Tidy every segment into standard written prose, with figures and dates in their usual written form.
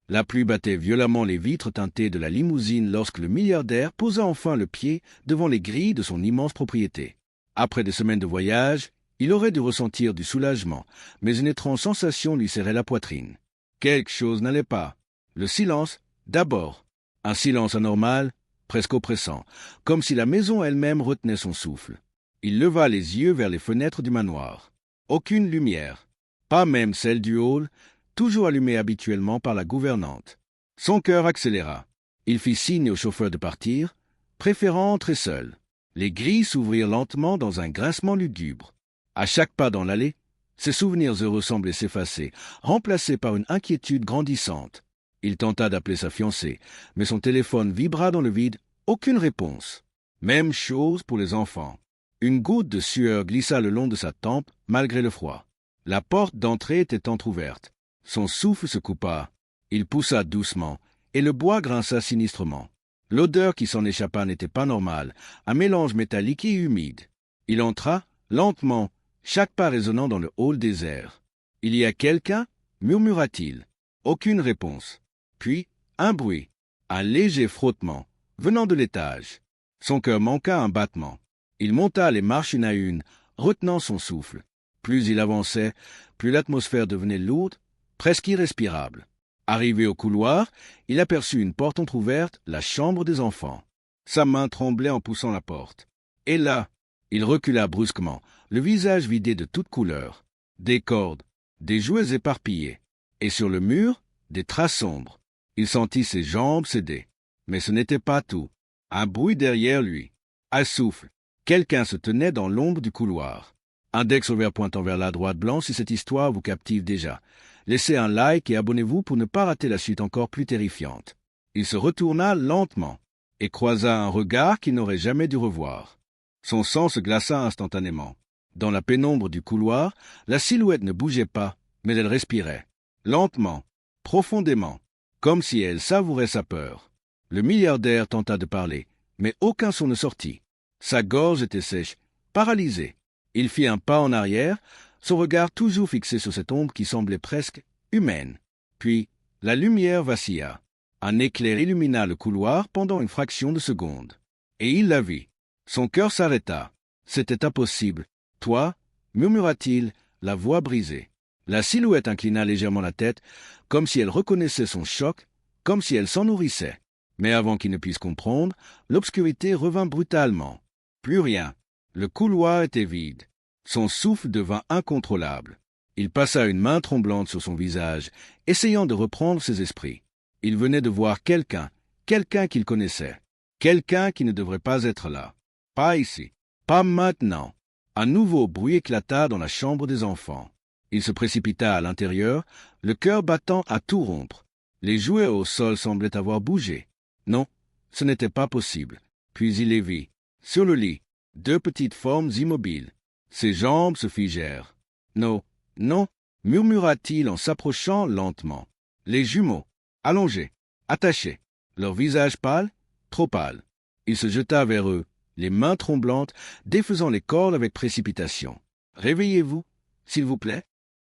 La pluie battait violemment les vitres teintées de la limousine lorsque le milliardaire posa enfin le pied devant les grilles de son immense propriété. Après des semaines de voyage, il aurait dû ressentir du soulagement, mais une étrange sensation lui serrait la poitrine. Quelque chose n'allait pas. Le silence, d'abord. Un silence anormal, presque oppressant, comme si la maison elle-même retenait son souffle. Il leva les yeux vers les fenêtres du manoir. Aucune lumière, pas même celle du hall, toujours allumée habituellement par la gouvernante. Son cœur accéléra. Il fit signe au chauffeur de partir, préférant entrer seul. Les grilles s'ouvrirent lentement dans un grincement lugubre. À chaque pas dans l'allée, ses souvenirs heureux semblaient s'effacer, remplacés par une inquiétude grandissante. Il tenta d'appeler sa fiancée, mais son téléphone vibra dans le vide, aucune réponse. Même chose pour les enfants. Une goutte de sueur glissa le long de sa tempe, malgré le froid. La porte d'entrée était entr'ouverte. Son souffle se coupa. Il poussa doucement, et le bois grinça sinistrement. L'odeur qui s'en échappa n'était pas normale, un mélange métallique et humide. Il entra, lentement, chaque pas résonnant dans le hall désert. « Il y a quelqu'un » murmura-t-il. Aucune réponse. Puis, un bruit, un léger frottement, venant de l'étage. Son cœur manqua un battement. Il monta les marches une à une, retenant son souffle. Plus il avançait, plus l'atmosphère devenait lourde, presque irrespirable. Arrivé au couloir, il aperçut une porte entr'ouverte, la chambre des enfants. Sa main tremblait en poussant la porte. Et là, il recula brusquement, le visage vidé de toute couleur. Des cordes, des jouets éparpillés, et sur le mur, des traces sombres. Il sentit ses jambes céder. Mais ce n'était pas tout. Un bruit derrière lui. Un souffle. Quelqu'un se tenait dans l'ombre du couloir. Index ouvert pointant vers la droite blanc si cette histoire vous captive déjà. Laissez un like et abonnez-vous pour ne pas rater la suite encore plus terrifiante. Il se retourna lentement et croisa un regard qu'il n'aurait jamais dû revoir. Son sang se glaça instantanément. Dans la pénombre du couloir, la silhouette ne bougeait pas, mais elle respirait. Lentement, profondément, comme si elle savourait sa peur. Le milliardaire tenta de parler, mais aucun son ne sortit. Sa gorge était sèche, paralysée. Il fit un pas en arrière, son regard toujours fixé sur cette ombre qui semblait presque humaine. Puis, la lumière vacilla. Un éclair illumina le couloir pendant une fraction de seconde. Et il la vit. Son cœur s'arrêta. C'était impossible. « Toi » murmura-t-il, la voix brisée. La silhouette inclina légèrement la tête, comme si elle reconnaissait son choc, comme si elle s'en nourrissait. Mais avant qu'il ne puisse comprendre, l'obscurité revint brutalement. Plus rien. Le couloir était vide. Son souffle devint incontrôlable. Il passa une main tremblante sur son visage, essayant de reprendre ses esprits. Il venait de voir quelqu'un qu'il connaissait. Quelqu'un qui ne devrait pas être là. Pas ici. Pas maintenant. Un nouveau bruit éclata dans la chambre des enfants. Il se précipita à l'intérieur, le cœur battant à tout rompre. Les jouets au sol semblaient avoir bougé. Non, ce n'était pas possible. Puis il les vit. Sur le lit, deux petites formes immobiles. Ses jambes se figèrent. Non, non, murmura-t-il en s'approchant lentement. Les jumeaux, allongés, attachés, leur visage pâle, trop pâle. Il se jeta vers eux, les mains tremblantes, défaisant les cordes avec précipitation. « Réveillez-vous, s'il vous plaît. »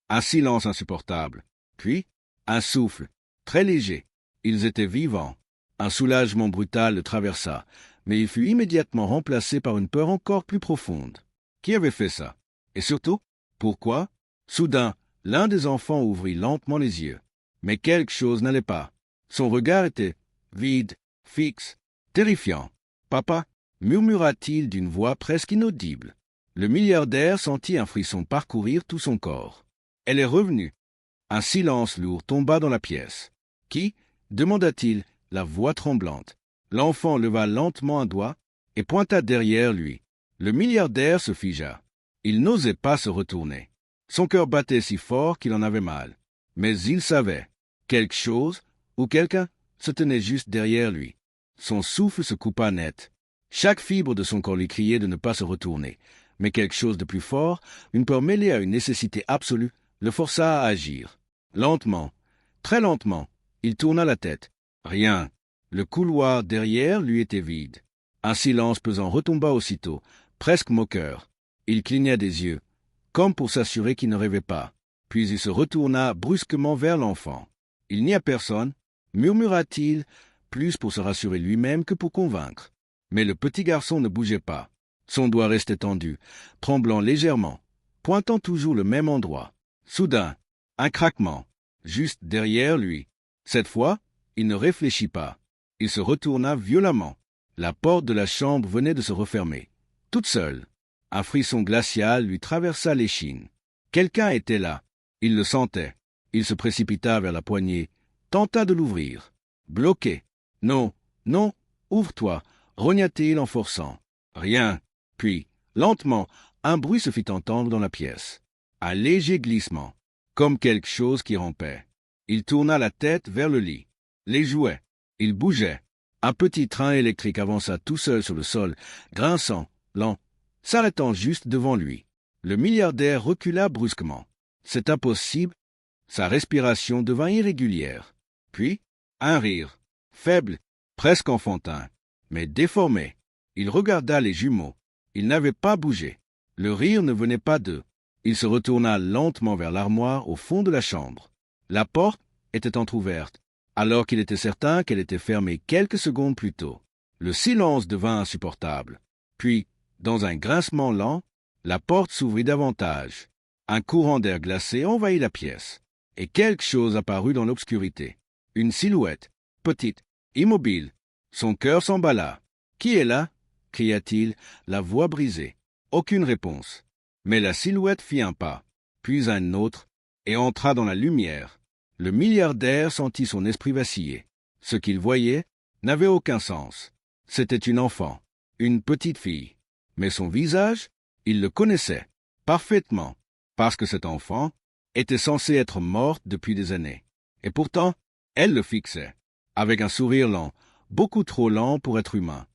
Un silence insupportable. Puis, un souffle, très léger. Ils étaient vivants. Un soulagement brutal le traversa, mais il fut immédiatement remplacé par une peur encore plus profonde. Qui avait fait ça? Et surtout, pourquoi? Soudain, l'un des enfants ouvrit lentement les yeux. Mais quelque chose n'allait pas. Son regard était vide, fixe, terrifiant. « Papa » murmura-t-il d'une voix presque inaudible. Le milliardaire sentit un frisson parcourir tout son corps. Elle est revenue. Un silence lourd tomba dans la pièce. « Qui » demanda-t-il, la voix tremblante. L'enfant leva lentement un doigt et pointa derrière lui. Le milliardaire se figea. Il n'osait pas se retourner. Son cœur battait si fort qu'il en avait mal. Mais il savait. Quelque chose, ou quelqu'un, se tenait juste derrière lui. Son souffle se coupa net. Chaque fibre de son corps lui criait de ne pas se retourner. Mais quelque chose de plus fort, une peur mêlée à une nécessité absolue, le força à agir. Lentement, très lentement, il tourna la tête. Rien. Le couloir derrière lui était vide. Un silence pesant retomba aussitôt, presque moqueur. Il cligna des yeux, comme pour s'assurer qu'il ne rêvait pas. Puis il se retourna brusquement vers l'enfant. Il n'y a personne, murmura-t-il, plus pour se rassurer lui-même que pour convaincre. Mais le petit garçon ne bougeait pas. Son doigt restait tendu, tremblant légèrement, pointant toujours le même endroit. Soudain, un craquement, juste derrière lui. Cette fois, il ne réfléchit pas. Il se retourna violemment. La porte de la chambre venait de se refermer. Toute seule. Un frisson glacial lui traversa l'échine. Quelqu'un était là. Il le sentait. Il se précipita vers la poignée, tenta de l'ouvrir. Bloqué. Non, non, ouvre-toi, rogna-t-il en forçant. Rien. Puis, lentement, un bruit se fit entendre dans la pièce. Un léger glissement, comme quelque chose qui rampait. Il tourna la tête vers le lit. Les jouets. Il bougeait. Un petit train électrique avança tout seul sur le sol, grinçant, lent, s'arrêtant juste devant lui. Le milliardaire recula brusquement. C'est impossible. Sa respiration devint irrégulière. Puis, un rire, faible, presque enfantin, mais déformé. Il regarda les jumeaux. Ils n'avaient pas bougé. Le rire ne venait pas d'eux. Il se retourna lentement vers l'armoire au fond de la chambre. La porte était entr'ouverte, alors qu'il était certain qu'elle était fermée quelques secondes plus tôt. Le silence devint insupportable. Puis, dans un grincement lent, la porte s'ouvrit davantage. Un courant d'air glacé envahit la pièce, et quelque chose apparut dans l'obscurité. Une silhouette, petite, immobile. Son cœur s'emballa. « Qui est là ?» cria-t-il, la voix brisée. Aucune réponse. Mais la silhouette fit un pas, puis un autre, et entra dans la lumière. Le milliardaire sentit son esprit vaciller. Ce qu'il voyait n'avait aucun sens. C'était une enfant, une petite fille. Mais son visage, il le connaissait, parfaitement, parce que cet enfant était censé être morte depuis des années. Et pourtant, elle le fixait, avec un sourire lent, beaucoup trop lent pour être humain.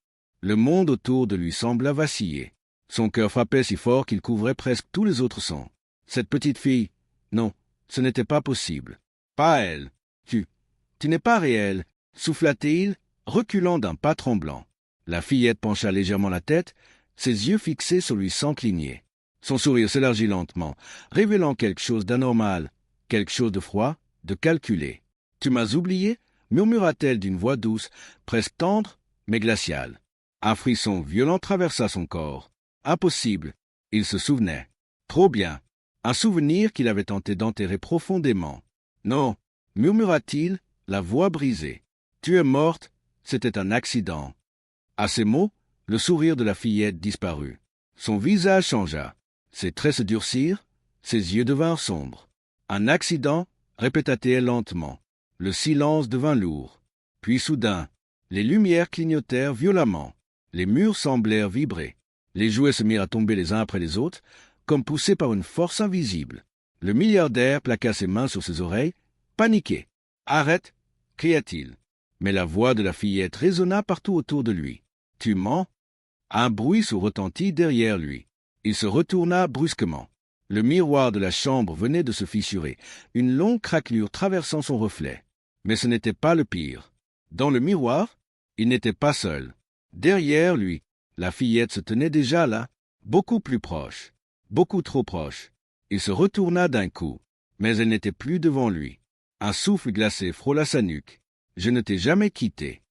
Le monde autour de lui sembla vaciller. Son cœur frappait si fort qu'il couvrait presque tous les autres sons. Cette petite fille, non, ce n'était pas possible. Pas elle. Tu n'es pas réel, souffla-t-il, reculant d'un pas tremblant. La fillette pencha légèrement la tête, ses yeux fixés sur lui sans cligner. Son sourire s'élargit lentement, révélant quelque chose d'anormal, quelque chose de froid, de calculé. « Tu m'as oublié ?» murmura-t-elle d'une voix douce, presque tendre, mais glaciale. Un frisson violent traversa son corps. Impossible. Il se souvenait. Trop bien. Un souvenir qu'il avait tenté d'enterrer profondément. Non, murmura-t-il, la voix brisée. Tu es morte, c'était un accident. À ces mots, le sourire de la fillette disparut. Son visage changea. Ses traits se durcirent, ses yeux devinrent sombres. Un accident, répéta-t-elle lentement. Le silence devint lourd. Puis soudain, les lumières clignotèrent violemment. Les murs semblèrent vibrer. Les jouets se mirent à tomber les uns après les autres, comme poussés par une force invisible. Le milliardaire plaqua ses mains sur ses oreilles, paniqué. « Arrête !» cria-t-il. Mais la voix de la fillette résonna partout autour de lui. « Tu mens ?» Un bruit se retentit derrière lui. Il se retourna brusquement. Le miroir de la chambre venait de se fissurer, une longue craquelure traversant son reflet. Mais ce n'était pas le pire. Dans le miroir, il n'était pas seul. Derrière lui, la fillette se tenait déjà là, beaucoup plus proche, beaucoup trop proche. Il se retourna d'un coup, mais elle n'était plus devant lui. Un souffle glacé frôla sa nuque. « Je ne t'ai jamais quitté. »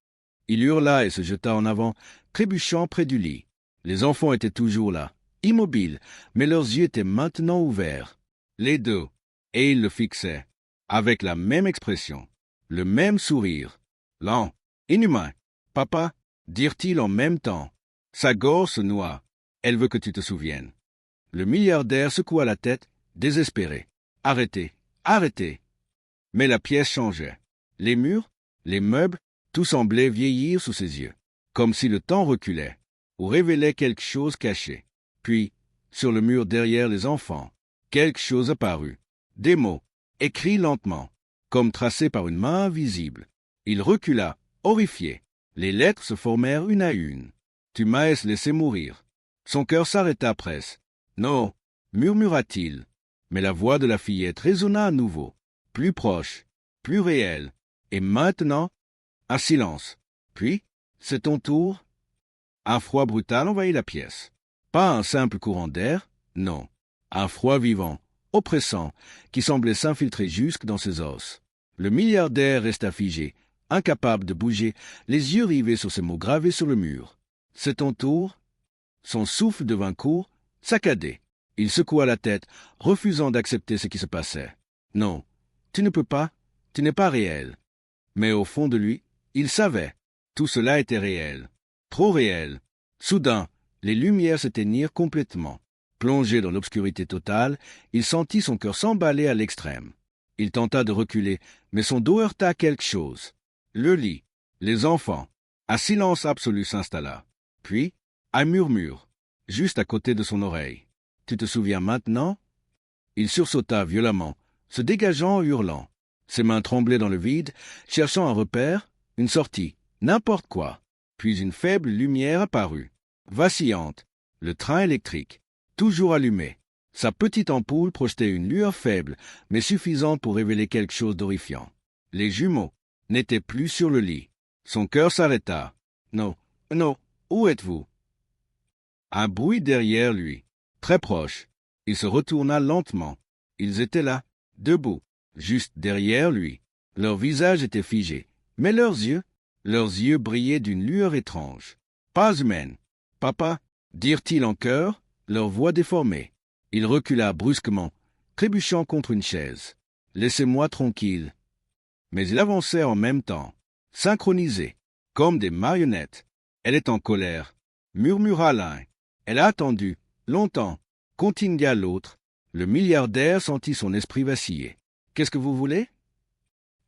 Il hurla et se jeta en avant, trébuchant près du lit. Les enfants étaient toujours là, immobiles, mais leurs yeux étaient maintenant ouverts. Les deux, et ils le fixaient, avec la même expression, le même sourire. Lent, inhumain. « Papa » dirent-ils en même temps. Sa gorge se noua. Elle veut que tu te souviennes. Le milliardaire secoua la tête, désespéré. Arrêtez, arrêtez. Mais la pièce changeait. Les murs, les meubles, tout semblait vieillir sous ses yeux, comme si le temps reculait, ou révélait quelque chose caché. Puis, sur le mur derrière les enfants, quelque chose apparut. Des mots, écrits lentement, comme tracés par une main invisible. Il recula, horrifié. Les lettres se formèrent une à une. Tu m'as laissé mourir. Son cœur s'arrêta presque. Non, murmura-t-il. Mais la voix de la fillette résonna à nouveau, plus proche, plus réelle. Et maintenant, un silence. Puis, c'est ton tour. Un froid brutal envahit la pièce. Pas un simple courant d'air, non. Un froid vivant, oppressant, qui semblait s'infiltrer jusque dans ses os. Le milliardaire resta figé, incapable de bouger, les yeux rivés sur ces mots gravés sur le mur. « C'est ton tour ?» Son souffle devint court, saccadé. Il secoua la tête, refusant d'accepter ce qui se passait. « Non, tu ne peux pas, tu n'es pas réel. » Mais au fond de lui, il savait. Tout cela était réel. Trop réel. Soudain, les lumières s'éteignirent complètement. Plongé dans l'obscurité totale, il sentit son cœur s'emballer à l'extrême. Il tenta de reculer, mais son dos heurta quelque chose. Le lit, les enfants. Un silence absolu s'installa. Puis, un murmure, juste à côté de son oreille. « Tu te souviens maintenant ?» Il sursauta violemment, se dégageant en hurlant. Ses mains tremblaient dans le vide, cherchant un repère, une sortie, n'importe quoi. Puis une faible lumière apparut, vacillante, le train électrique, toujours allumé. Sa petite ampoule projetait une lueur faible, mais suffisante pour révéler quelque chose d'horrifiant. Les jumeaux n'étaient plus sur le lit. Son cœur s'arrêta. Non, non, où êtes-vous? Un bruit derrière lui, très proche. Il se retourna lentement. Ils étaient là, debout, juste derrière lui. Leurs visages étaient figés, mais leurs yeux brillaient d'une lueur étrange. Pas humaine. « Papa » dirent-ils en chœur, leur voix déformée. Il recula brusquement, trébuchant contre une chaise. « Laissez-moi tranquille. » Mais ils avançaient en même temps, synchronisés, comme des marionnettes. « Elle est en colère » murmura l'un. « Elle a attendu, longtemps » continua l'autre. Le milliardaire sentit son esprit vaciller. « Qu'est-ce que vous voulez ?»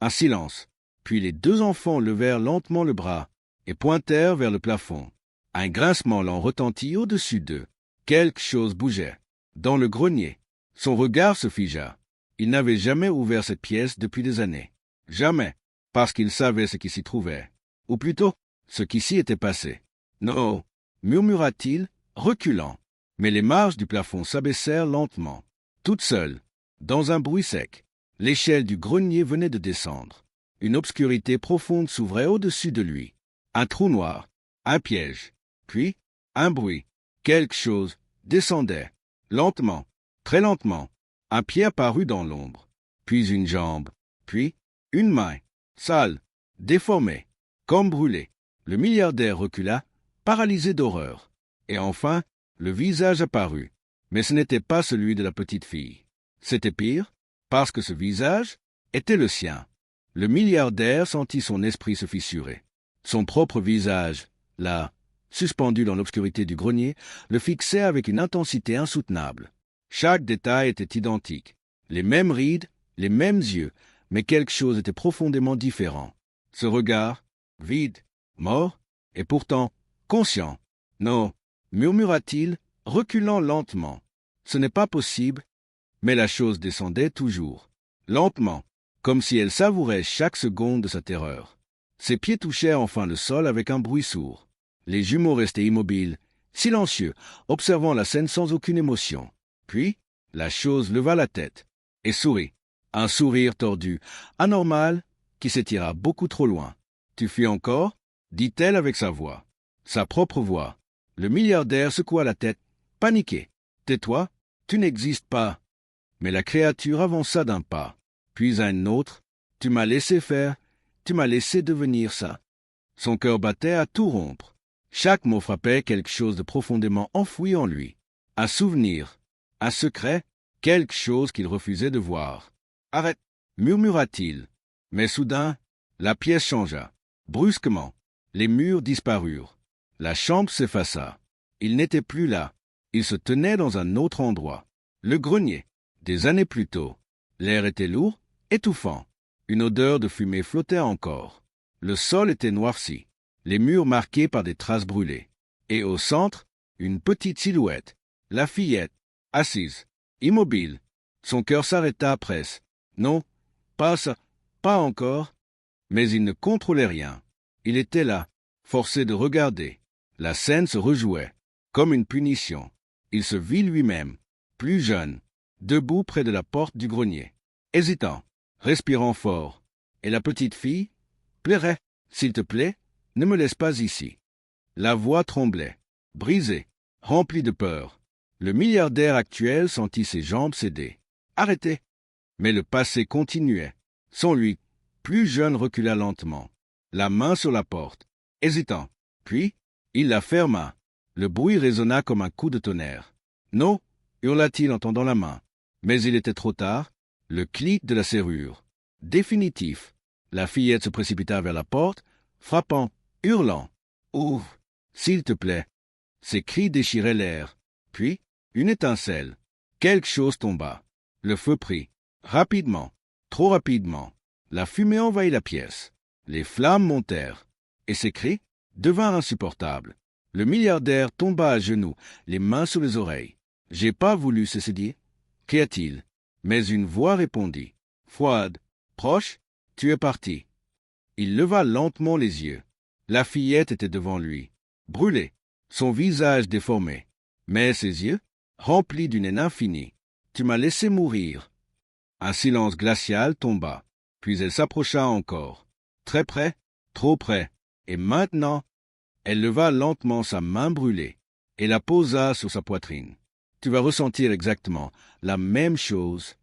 Un silence. Puis les deux enfants levèrent lentement le bras et pointèrent vers le plafond. Un grincement lent retentit au-dessus d'eux. Quelque chose bougeait. Dans le grenier, son regard se figea. Il n'avait jamais ouvert cette pièce depuis des années. Jamais, parce qu'il savait ce qui s'y trouvait. Ou plutôt, ce qui s'y était passé. « Non » murmura-t-il, reculant. Mais les marches du plafond s'abaissèrent lentement. Toutes seules, dans un bruit sec, l'échelle du grenier venait de descendre. Une obscurité profonde s'ouvrait au-dessus de lui. Un trou noir, un piège. Puis, un bruit. Quelque chose descendait. Lentement, très lentement. Un pied apparut dans l'ombre. Puis une jambe. Puis, une main. Sale, déformée, comme brûlée. Le milliardaire recula, paralysé d'horreur. Et enfin, le visage apparut. Mais ce n'était pas celui de la petite fille. C'était pire, parce que ce visage était le sien. Le milliardaire sentit son esprit se fissurer. Son propre visage, là, suspendu dans l'obscurité du grenier, le fixait avec une intensité insoutenable. Chaque détail était identique. Les mêmes rides, les mêmes yeux, mais quelque chose était profondément différent. Ce regard, vide, mort, et pourtant conscient. « Non » murmura-t-il, reculant lentement. « Ce n'est pas possible. » Mais la chose descendait toujours, lentement, comme si elle savourait chaque seconde de sa terreur. Ses pieds touchèrent enfin le sol avec un bruit sourd. Les jumeaux restaient immobiles, silencieux, observant la scène sans aucune émotion. Puis, la chose leva la tête et sourit. Un sourire tordu, anormal, qui s'étira beaucoup trop loin. « Tu fuis encore ?» dit-elle avec sa voix. Sa propre voix. Le milliardaire secoua la tête, paniqué. « Tais-toi, tu n'existes pas. » Mais la créature avança d'un pas, puis un autre. « Tu m'as laissé faire, tu m'as laissé devenir ça. » Son cœur battait à tout rompre. Chaque mot frappait quelque chose de profondément enfoui en lui. Un souvenir, un secret, quelque chose qu'il refusait de voir. « Arrête !» murmura-t-il. Mais soudain, la pièce changea. Brusquement, les murs disparurent. La chambre s'effaça. Il n'était plus là. Il se tenait dans un autre endroit. Le grenier. Des années plus tôt. L'air était lourd, étouffant. Une odeur de fumée flottait encore. Le sol était noirci, les murs marqués par des traces brûlées. Et au centre, une petite silhouette. La fillette, assise, immobile. Son cœur s'arrêta presque. Non, pas ça, pas encore. Mais il ne contrôlait rien. Il était là, forcé de regarder. La scène se rejouait, comme une punition. Il se vit lui-même, plus jeune, debout près de la porte du grenier, hésitant, respirant fort. Et la petite fille plairait. « S'il te plaît, ne me laisse pas ici. » La voix tremblait, brisée, remplie de peur. Le milliardaire actuel sentit ses jambes céder. « Arrêtez !» Mais le passé continuait. Sans lui, plus jeune recula lentement. la main sur la porte, hésitant. Puis, il la ferma. Le bruit résonna comme un coup de tonnerre. « Non » hurla-t-il en tendant la main. Mais il était trop tard. Le clic de la serrure. Définitif. La fillette se précipita vers la porte, frappant, hurlant. « Ouvre, s'il te plaît !» Ses cris déchiraient l'air. Puis, une étincelle. Quelque chose tomba. Le feu prit. Rapidement, trop rapidement. La fumée envahit la pièce. Les flammes montèrent. Et ses cris devinrent insupportables. Le milliardaire tomba à genoux, les mains sur les oreilles. « J'ai pas voulu, ceci dit. » cria-t-il. Mais une voix répondit. « Fouad, proche, tu es parti. » Il leva lentement les yeux. La fillette était devant lui, brûlée, son visage déformé. Mais ses yeux, remplis d'une haine infinie. « Tu m'as laissé mourir. » Un silence glacial tomba, puis elle s'approcha encore. Très près, trop près. Et maintenant, elle leva lentement sa main brûlée et la posa sur sa poitrine. Tu vas ressentir exactement la même chose.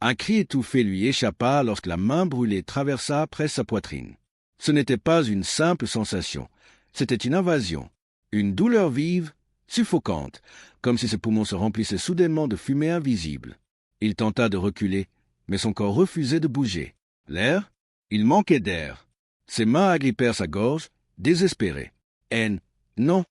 Un cri étouffé lui échappa lorsque la main brûlée traversa presque sa poitrine. Ce n'était pas une simple sensation, c'était une invasion, une douleur vive, suffocante, comme si ses poumons se remplissaient soudainement de fumée invisible. Il tenta de reculer, mais son corps refusait de bouger. L'air, il manquait d'air. Ses mains agrippèrent sa gorge, désespérées. Haine, non.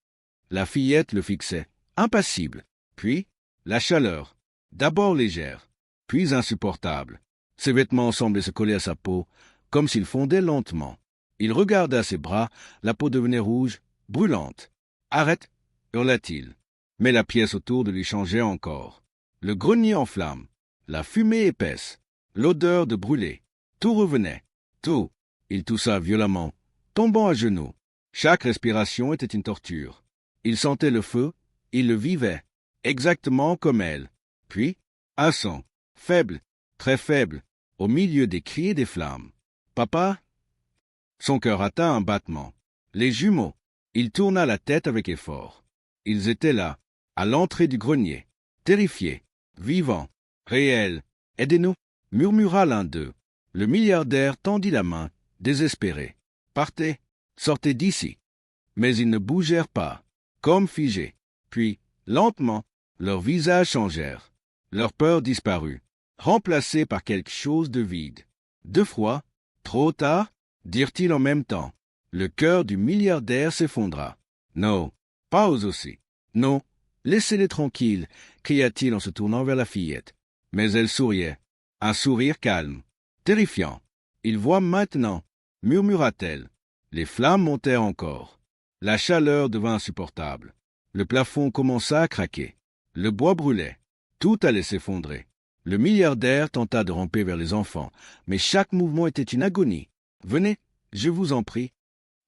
La fillette le fixait, impassible. Puis, la chaleur, d'abord légère, puis insupportable. Ses vêtements semblaient se coller à sa peau, comme s'ils fondaient lentement. Il regarda ses bras, la peau devenait rouge, brûlante. « Arrête !» hurla-t-il. Mais la pièce autour de lui changeait encore. Le grenier en flammes, la fumée épaisse, l'odeur de brûlé. Tout revenait, tout. Il toussa violemment, tombant à genoux. Chaque respiration était une torture. Il sentait le feu, il le vivait, exactement comme elle. Puis, un son, faible, très faible, au milieu des cris et des flammes. « Papa ?» Son cœur atteint un battement. Les jumeaux. Il tourna la tête avec effort. Ils étaient là, à l'entrée du grenier, terrifiés, vivants, réels. « Aidez-nous » murmura l'un d'eux. Le milliardaire tendit la main, désespéré. « Partez, sortez d'ici. » Mais ils ne bougèrent pas, comme figés. Puis, lentement, leurs visages changèrent. Leur peur disparut, remplacée par quelque chose de vide. De froid, trop tard, dirent-ils en même temps. Le cœur du milliardaire s'effondra. « Non, pas eux aussi. Non, laissez-les tranquilles, » cria-t-il en se tournant vers la fillette. Mais elle souriait, un sourire calme, terrifiant. « Il voit maintenant, » murmura-t-elle. Les flammes montèrent encore. La chaleur devint insupportable. Le plafond commença à craquer. Le bois brûlait. Tout allait s'effondrer. Le milliardaire tenta de ramper vers les enfants, mais chaque mouvement était une agonie. « Venez, je vous en prie. »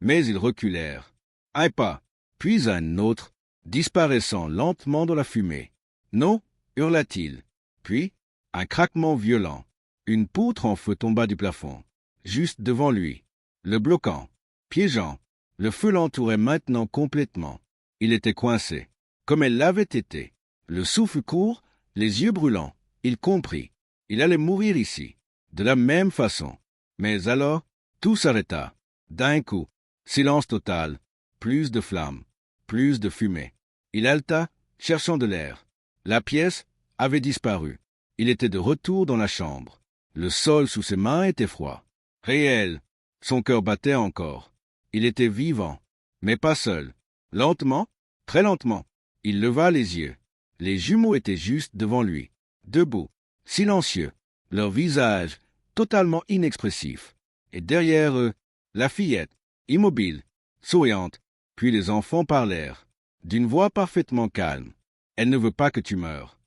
Mais ils reculèrent. Un pas, puis un autre, disparaissant lentement dans la fumée. « Non » hurla-t-il. Puis, un craquement violent. Une poutre en feu tomba du plafond, juste devant lui, le bloquant, piégeant. Le feu l'entourait maintenant complètement. Il était coincé, comme elle l'avait été. Le souffle court, les yeux brûlants. Il comprit. Il allait mourir ici, de la même façon. Mais alors, tout s'arrêta. D'un coup, silence total, plus de flammes, plus de fumée. Il haleta, cherchant de l'air. La pièce avait disparu. Il était de retour dans la chambre. Le sol sous ses mains était froid. Réel. Son cœur battait encore. Il était vivant, mais pas seul. Lentement, très lentement, il leva les yeux. Les jumeaux étaient juste devant lui, debout, silencieux, leurs visages totalement inexpressifs. Et derrière eux, la fillette, immobile, souriante. Puis les enfants parlèrent, d'une voix parfaitement calme. « Elle ne veut pas que tu meures. »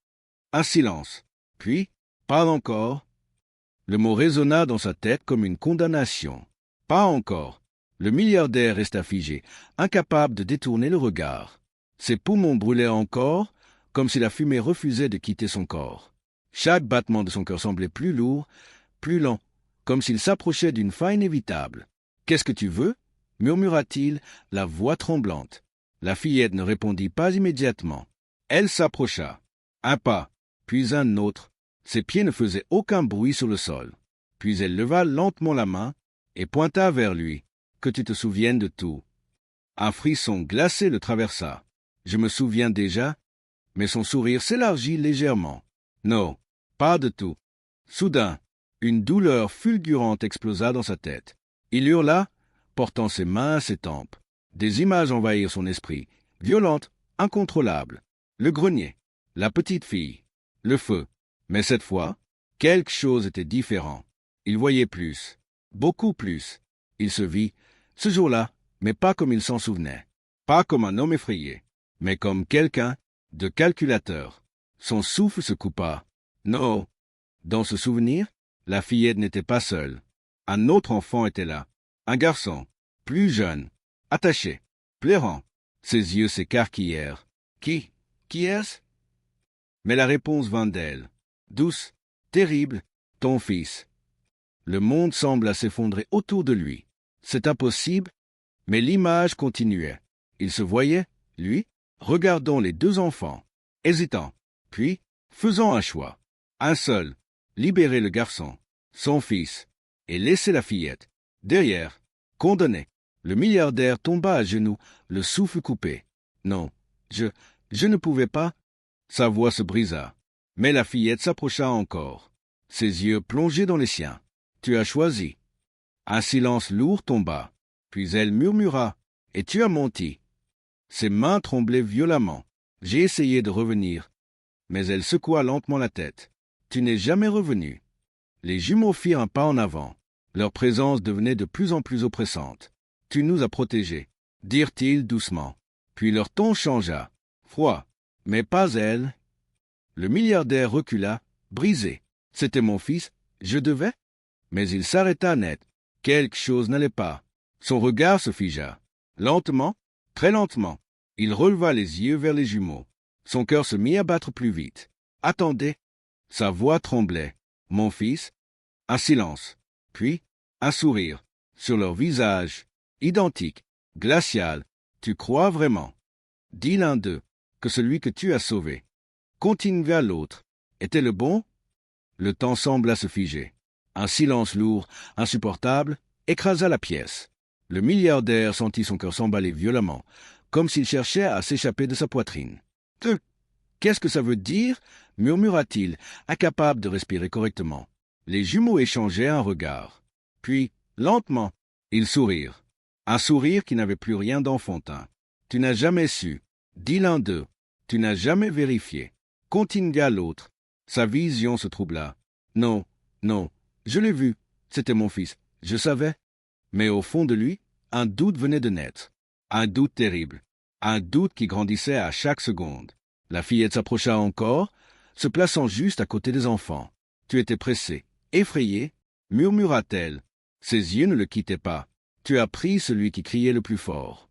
Un silence. Puis, « Pas encore. » Le mot résonna dans sa tête comme une condamnation. « Pas encore. » Le milliardaire resta figé, incapable de détourner le regard. Ses poumons brûlaient encore, comme si la fumée refusait de quitter son corps. Chaque battement de son cœur semblait plus lourd, plus lent, comme s'il s'approchait d'une fin inévitable. « Qu'est-ce que tu veux » murmura-t-il, la voix tremblante. La fillette ne répondit pas immédiatement. Elle s'approcha. Un pas, puis un autre. Ses pieds ne faisaient aucun bruit sur le sol. Puis elle leva lentement la main et pointa vers lui. que tu te souviennes de tout. Un frisson glacé le traversa. Je me souviens déjà, mais son sourire s'élargit légèrement. Non, pas de tout. Soudain, une douleur fulgurante explosa dans sa tête. Il hurla, portant ses mains à ses tempes. Des images envahirent son esprit, violentes, incontrôlables. Le grenier, la petite fille, le feu. Mais cette fois, quelque chose était différent. Il voyait plus, beaucoup plus. Il se vit, ce jour-là, mais pas comme il s'en souvenait. Pas comme un homme effrayé, mais comme quelqu'un de calculateur. Son souffle se coupa. Non. Dans ce souvenir, la fillette n'était pas seule. Un autre enfant était là. Un garçon, plus jeune, attaché, pleurant. Ses yeux s'écarquillèrent. Qui est-ce? Mais la réponse vint d'elle. Douce, terrible, ton fils. Le monde sembla s'effondrer autour de lui. C'est impossible, mais l'image continuait. Il se voyait, lui, regardant les deux enfants, hésitant, puis faisant un choix. Un seul, libérer le garçon, son fils, et laisser la fillette. Derrière, condamné, le milliardaire tomba à genoux, le souffle coupé. Non, je ne pouvais pas. Sa voix se brisa. Mais la fillette s'approcha encore, ses yeux plongés dans les siens. Tu as choisi. Un silence lourd tomba, puis elle murmura. Et tu as menti. Ses mains tremblaient violemment. J'ai essayé de revenir, mais elle secoua lentement la tête. Tu n'es jamais revenu. Les jumeaux firent un pas en avant. Leur présence devenait de plus en plus oppressante. Tu nous as protégés, dirent-ils doucement. Puis leur ton changea. Froid, mais pas elle. Le milliardaire recula, brisé. C'était mon fils, je devais? Mais il s'arrêta net. Quelque chose n'allait pas. Son regard se figea. Lentement, très lentement, il releva les yeux vers les jumeaux. Son cœur se mit à battre plus vite. Attendez. Sa voix tremblait. Mon fils. Un silence. Puis, un sourire. Sur leur visage. Identique. Glacial. Tu crois vraiment? Dit l'un d'eux, que celui que tu as sauvé. Continua l'autre. Était le bon? Le temps sembla se figer. Un silence lourd, insupportable, écrasa la pièce. Le milliardaire sentit son cœur s'emballer violemment, comme s'il cherchait à s'échapper de sa poitrine. « Qu'est-ce que ça veut dire » murmura-t-il, incapable de respirer correctement. Les jumeaux échangèrent un regard. Puis, lentement, ils sourirent. Un sourire qui n'avait plus rien d'enfantin. « Tu n'as jamais su » dit l'un d'eux. « Tu n'as jamais vérifié » continua l'autre. Sa vision se troubla. « Non, non, je l'ai vu. C'était mon fils. Je savais. » Mais au fond de lui, un doute venait de naître. Un doute terrible. Un doute qui grandissait à chaque seconde. La fillette s'approcha encore, se plaçant juste à côté des enfants. « Tu étais pressé, effrayé » murmura-t-elle. Ses yeux ne le quittaient pas. « Tu as pris celui qui criait le plus fort. »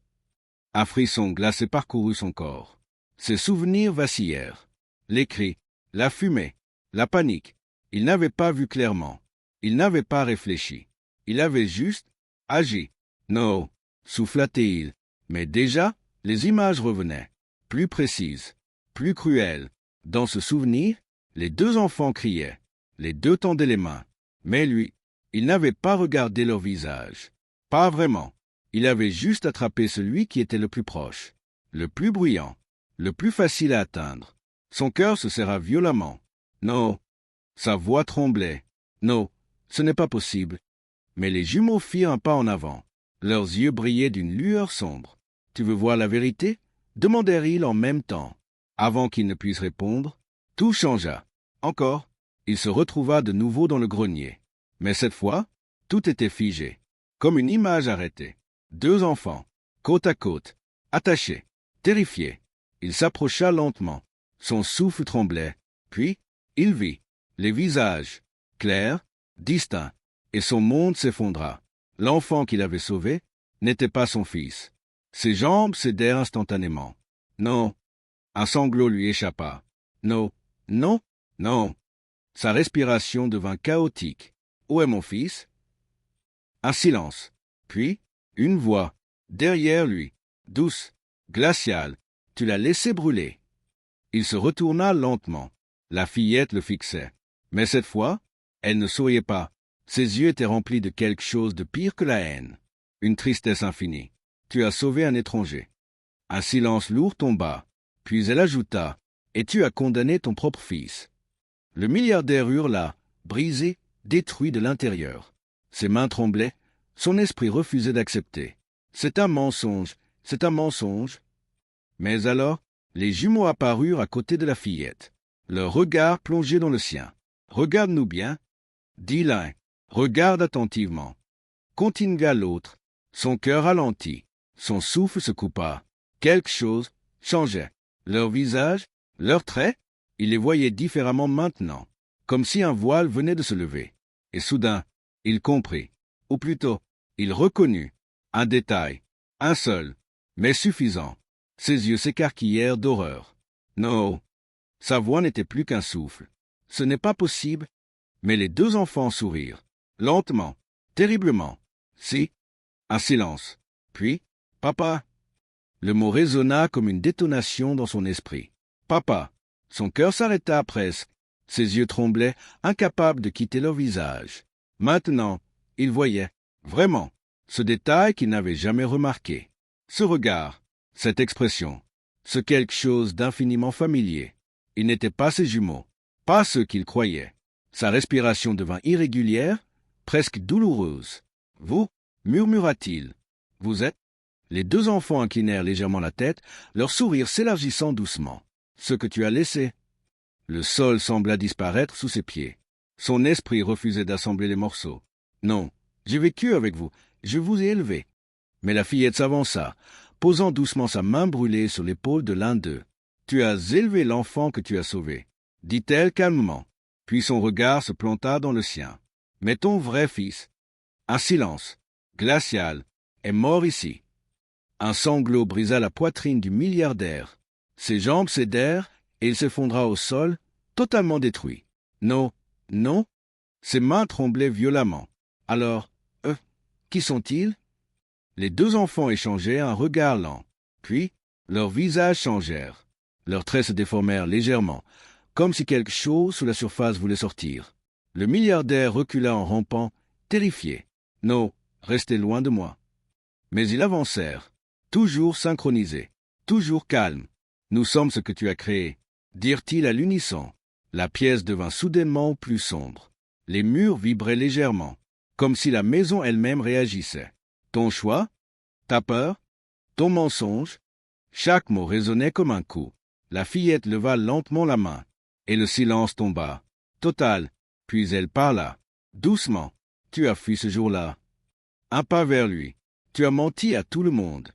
Un frisson glacé parcourut son corps. Ses souvenirs vacillèrent. Les cris, la fumée, la panique. Il n'avait pas vu clairement. Il n'avait pas réfléchi. Il avait juste agi. Non, souffla-t-il. Mais déjà, les images revenaient, plus précises, plus cruelles. Dans ce souvenir, les deux enfants criaient. Les deux tendaient les mains. Mais lui, il n'avait pas regardé leur visage. Pas vraiment. Il avait juste attrapé celui qui était le plus proche, le plus bruyant, le plus facile à atteindre. Son cœur se serra violemment. Non. Sa voix tremblait. Non, ce n'est pas possible. Mais les jumeaux firent un pas en avant. Leurs yeux brillaient d'une lueur sombre. « Tu veux voir la vérité » demandèrent-ils en même temps. Avant qu'il ne puisse répondre, tout changea. Encore, il se retrouva de nouveau dans le grenier. Mais cette fois, tout était figé, comme une image arrêtée. Deux enfants, côte à côte, attachés, terrifiés. Il s'approcha lentement. Son souffle tremblait. Puis, il vit les visages, clairs, distincts, et son monde s'effondra. L'enfant qu'il avait sauvé n'était pas son fils. Ses jambes cédèrent instantanément. Non. Un sanglot lui échappa. Non, non, non. Sa respiration devint chaotique. Où est mon fils? Un silence. Puis, une voix, derrière lui, douce, glaciale. Tu l'as laissé brûler. Il se retourna lentement. La fillette le fixait. Mais cette fois, elle ne souriait pas. Ses yeux étaient remplis de quelque chose de pire que la haine. Une tristesse infinie. Tu as sauvé un étranger. Un silence lourd tomba. Puis elle ajouta, et tu as condamné ton propre fils. Le milliardaire hurla, brisé, détruit de l'intérieur. Ses mains tremblaient, son esprit refusait d'accepter. C'est un mensonge, c'est un mensonge. Mais alors, les jumeaux apparurent à côté de la fillette. Leur regard plongé dans le sien. Regarde-nous bien, dit l'un. Regarde attentivement. Continua l'autre. Son cœur ralentit. Son souffle se coupa. Quelque chose changeait. Leur visage, leurs traits, il les voyait différemment maintenant, comme si un voile venait de se lever. Et soudain, il comprit, ou plutôt, il reconnut, un détail, un seul, mais suffisant. Ses yeux s'écarquillèrent d'horreur. Non, sa voix n'était plus qu'un souffle. Ce n'est pas possible. Mais les deux enfants sourirent, lentement, terriblement. Si, un silence. Puis, papa. Le mot résonna comme une détonation dans son esprit. Papa. Son cœur s'arrêta presque. Ses yeux tremblaient, incapables de quitter leur visage. Maintenant, il voyait, vraiment, ce détail qu'il n'avait jamais remarqué. Ce regard, cette expression, ce quelque chose d'infiniment familier. Ils n'étaient pas ses jumeaux, pas ceux qu'il croyait. Sa respiration devint irrégulière, presque douloureuse. Vous, murmura-t-il, vous êtes? Les deux enfants inclinèrent légèrement la tête, leur sourire s'élargissant doucement. Ce que tu as laissé. Le sol sembla disparaître sous ses pieds. Son esprit refusait d'assembler les morceaux. Non, j'ai vécu avec vous, je vous ai élevé. Mais la fillette s'avança, posant doucement sa main brûlée sur l'épaule de l'un d'eux. Tu as élevé l'enfant que tu as sauvé, dit-elle calmement. Puis son regard se planta dans le sien. Mais ton vrai fils, un silence, glacial, est mort ici. Un sanglot brisa la poitrine du milliardaire. Ses jambes cédèrent et il s'effondra au sol, totalement détruit. Non, non. Ses mains tremblaient violemment. Alors, qui sont-ils? Les deux enfants échangèrent un regard lent. Puis, leurs visages changèrent. Leurs traits se déformèrent légèrement, comme si quelque chose sous la surface voulait sortir. Le milliardaire recula en rampant, terrifié. Non, restez loin de moi. Mais ils avancèrent, toujours synchronisés, toujours calmes. Nous sommes ce que tu as créé, dirent-ils à l'unisson. La pièce devint soudainement plus sombre. Les murs vibraient légèrement, comme si la maison elle-même réagissait. Ton choix? Ta peur? Ton mensonge? Chaque mot résonnait comme un coup. La fillette leva lentement la main, et le silence tomba, total. Puis elle parla, doucement. Tu as fui ce jour-là. Un pas vers lui. Tu as menti à tout le monde.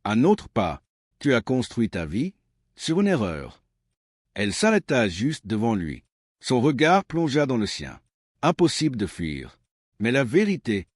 Un autre pas. Tu as construit ta vie sur une erreur. Elle s'arrêta juste devant lui. Son regard plongea dans le sien. Impossible de fuir. Mais la vérité.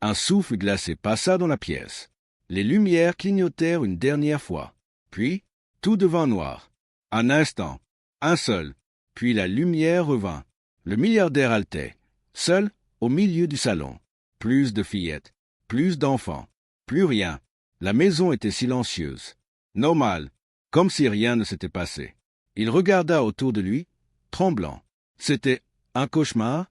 Un souffle glacé passa dans la pièce. Les lumières clignotèrent une dernière fois. Puis, tout devint noir. Un instant. Un seul. Puis la lumière revint. Le milliardaire haletait, seul, au milieu du salon. Plus de fillettes, plus d'enfants, plus rien. La maison était silencieuse. Normal, comme si rien ne s'était passé. Il regarda autour de lui, tremblant. C'était un cauchemar?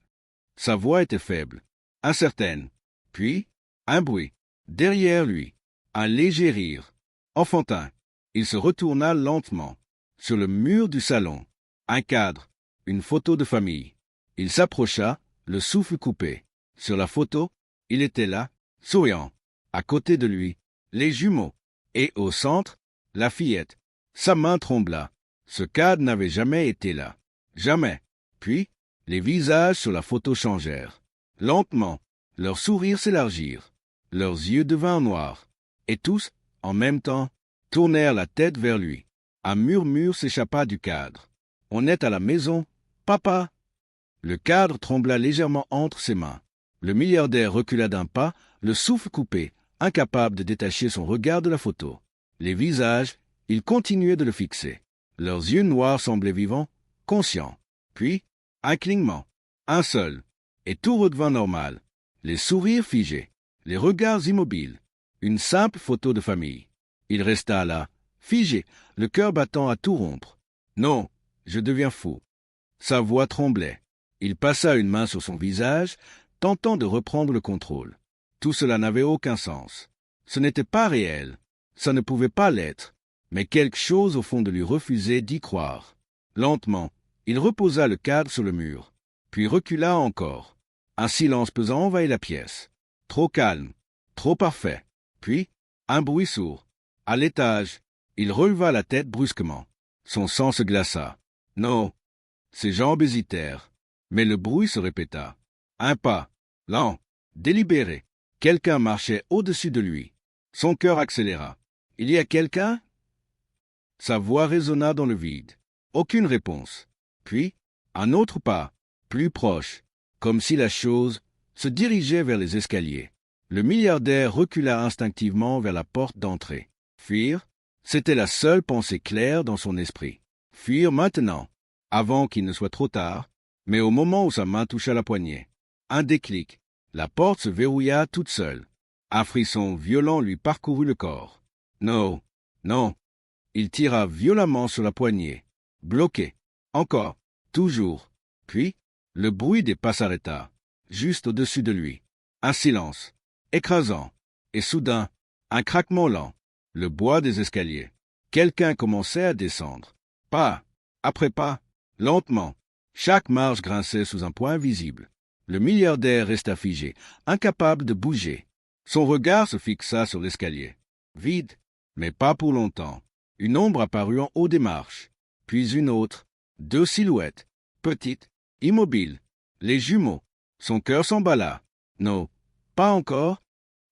Sa voix était faible, incertaine. Puis, un bruit, derrière lui, un léger rire, enfantin. Il se retourna lentement. Sur le mur du salon, un cadre, une photo de famille. Il s'approcha, le souffle coupé. Sur la photo, il était là, souriant. À côté de lui, les jumeaux. Et au centre, la fillette. Sa main trembla. Ce cadre n'avait jamais été là. Jamais. Puis, les visages sur la photo changèrent. Lentement, leurs sourires s'élargirent. Leurs yeux devinrent noirs. Et tous, en même temps, tournèrent la tête vers lui. Un murmure s'échappa du cadre. On est à la maison, papa. Le cadre trembla légèrement entre ses mains. Le milliardaire recula d'un pas, le souffle coupé, incapable de détacher son regard de la photo. Les visages, il continuait de le fixer. Leurs yeux noirs semblaient vivants, conscients. Puis, un clignement, un seul, et tout redevint normal. Les sourires figés, les regards immobiles. Une simple photo de famille. Il resta là, figé, le cœur battant à tout rompre. Non, je deviens fou. Sa voix tremblait. Il passa une main sur son visage, tentant de reprendre le contrôle. Tout cela n'avait aucun sens. Ce n'était pas réel. Ça ne pouvait pas l'être. Mais quelque chose au fond de lui refusait d'y croire. Lentement, il reposa le cadre sur le mur, puis recula encore. Un silence pesant envahit la pièce. Trop calme, trop parfait. Puis, un bruit sourd. À l'étage, il releva la tête brusquement. Son sang se glaça. Non. Ses jambes hésitèrent. Mais le bruit se répéta. Un pas, lent, délibéré. Quelqu'un marchait au-dessus de lui. Son cœur accéléra. Il y a quelqu'un? Sa voix résonna dans le vide. Aucune réponse. Puis, un autre pas, plus proche, comme si la chose se dirigeait vers les escaliers. Le milliardaire recula instinctivement vers la porte d'entrée. Fuir, c'était la seule pensée claire dans son esprit. Fuir maintenant, avant qu'il ne soit trop tard, mais au moment où sa main toucha la poignée. Un déclic. La porte se verrouilla toute seule. Un frisson violent lui parcourut le corps. Non, non. Il tira violemment sur la poignée. Bloqué. Encore. Toujours. Puis, le bruit des pas s'arrêta, juste au-dessus de lui. Un silence, écrasant. Et soudain, un craquement lent. Le bois des escaliers. Quelqu'un commençait à descendre. Pas, après pas, lentement. Chaque marche grinçait sous un poids invisible. Le milliardaire resta figé, incapable de bouger. Son regard se fixa sur l'escalier. Vide, mais pas pour longtemps. Une ombre apparut en haut des marches, puis une autre. 2 silhouettes, petites, immobiles. Les jumeaux. Son cœur s'emballa. Non, pas encore.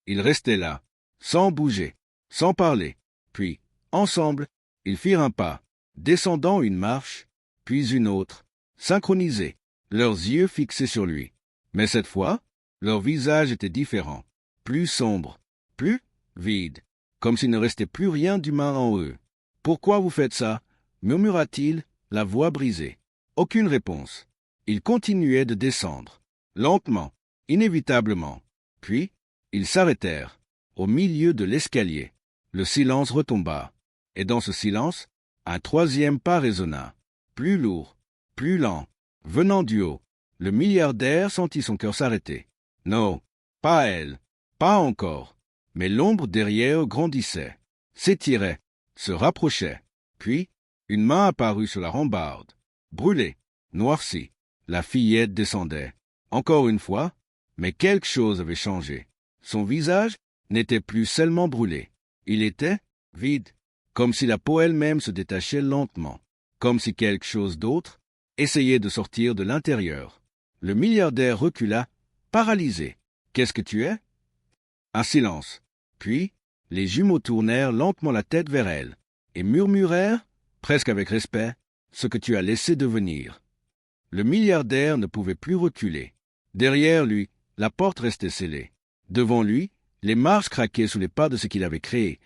Ils restaient là, sans bouger, sans parler. Puis, ensemble, ils firent un pas, descendant une marche, puis une autre, synchronisés, leurs yeux fixés sur lui. Mais cette fois, leur visage était différent, plus sombre, plus vide, comme s'il ne restait plus rien d'humain en eux. « Pourquoi vous faites ça ?» murmura-t-il, la voix brisée. Aucune réponse. Ils continuaient de descendre, lentement, inévitablement. Puis, ils s'arrêtèrent, au milieu de l'escalier. Le silence retomba, et dans ce silence, un troisième pas résonna, plus lourd, plus lent, venant du haut. Le milliardaire sentit son cœur s'arrêter. Non, pas elle, pas encore. Mais l'ombre derrière grandissait, s'étirait, se rapprochait. Puis, une main apparut sur la rambarde, brûlée, noircie. La fillette descendait. Encore une fois, mais quelque chose avait changé. Son visage n'était plus seulement brûlé. Il était vide, comme si la peau elle-même se détachait lentement, comme si quelque chose d'autre essayait de sortir de l'intérieur. Le milliardaire recula, paralysé. « Qu'est-ce que tu es ?» Un silence. Puis, les jumeaux tournèrent lentement la tête vers elle et murmurèrent, presque avec respect, ce que tu as laissé devenir. Le milliardaire ne pouvait plus reculer. Derrière lui, la porte restait scellée. Devant lui, les marches craquaient sous les pas de ce qu'il avait créé,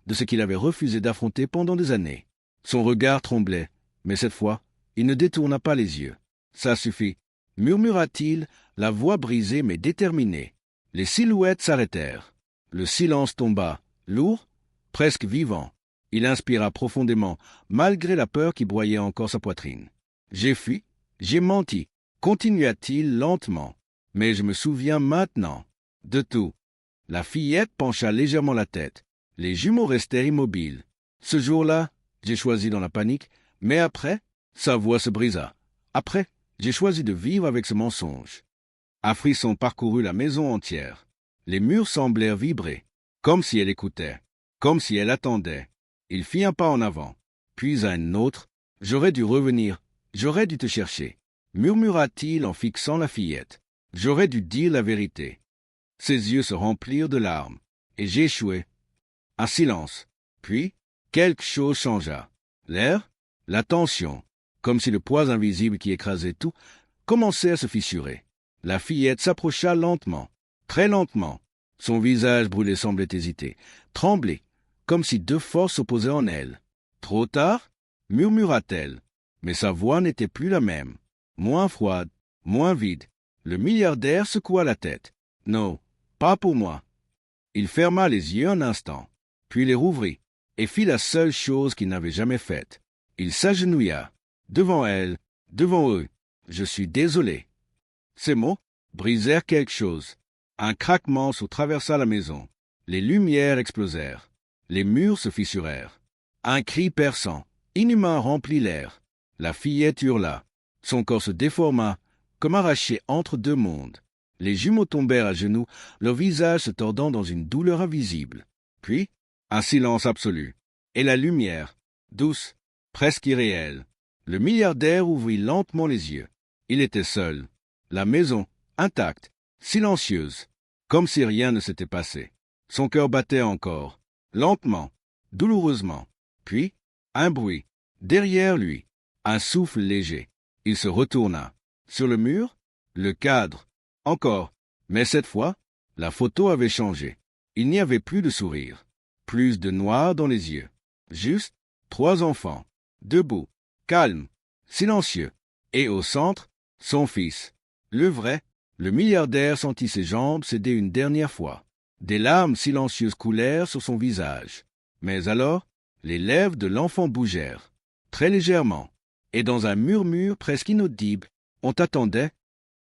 de ce qu'il avait refusé d'affronter pendant des années. Son regard tremblait, mais cette fois, il ne détourna pas les yeux. « Ça suffit », murmura-t-il, la voix brisée mais déterminée. Les silhouettes s'arrêtèrent. Le silence tomba, lourd, presque vivant. Il inspira profondément, malgré la peur qui broyait encore sa poitrine. « J'ai fui, j'ai menti », continua-t-il lentement. « Mais je me souviens maintenant de tout. » La fillette pencha légèrement la tête. Les jumeaux restèrent immobiles. Ce jour-là, j'ai choisi dans la panique, mais après, sa voix se brisa. Après, j'ai choisi de vivre avec ce mensonge. Un frisson parcourut la maison entière. Les murs semblèrent vibrer, comme si elle écoutait, comme si elle attendait. Il fit un pas en avant, puis un autre. « J'aurais dû revenir, j'aurais dû te chercher », murmura-t-il en fixant la fillette. « J'aurais dû dire la vérité. » Ses yeux se remplirent de larmes, et j'échouai. Un silence. Puis, quelque chose changea. L'air, la tension, comme si le poids invisible qui écrasait tout, commençait à se fissurer. La fillette s'approcha lentement, très lentement. Son visage brûlé semblait hésiter, trembler, comme si 2 forces s'opposaient en elle. « Trop tard ?» murmura-t-elle, mais sa voix n'était plus la même, moins froide, moins vide. Le milliardaire secoua la tête. « Non, pas pour moi. » Il ferma les yeux un instant, puis les rouvrit, et fit la seule chose qu'il n'avait jamais faite. Il s'agenouilla, devant elle, devant eux. « Je suis désolé. » Ces mots brisèrent quelque chose. Un craquement se traversa la maison. Les lumières explosèrent. Les murs se fissurèrent. Un cri perçant, inhumain remplit l'air. La fillette hurla. Son corps se déforma, comme arraché entre deux mondes. Les jumeaux tombèrent à genoux, leurs visages se tordant dans une douleur invisible. Puis, un silence absolu. Et la lumière, douce, presque irréelle. Le milliardaire ouvrit lentement les yeux. Il était seul. La maison, intacte, silencieuse, comme si rien ne s'était passé. Son cœur battait encore, lentement, douloureusement. Puis, un bruit, derrière lui, un souffle léger. Il se retourna. Sur le mur, le cadre, encore. Mais cette fois, la photo avait changé. Il n'y avait plus de sourire, plus de noir dans les yeux. Juste 3 enfants, debout, calmes, silencieux. Et au centre, son fils. Le vrai, le milliardaire sentit ses jambes céder une dernière fois. Des larmes silencieuses coulèrent sur son visage. Mais alors, les lèvres de l'enfant bougèrent, très légèrement, et dans un murmure presque inaudible, on attendait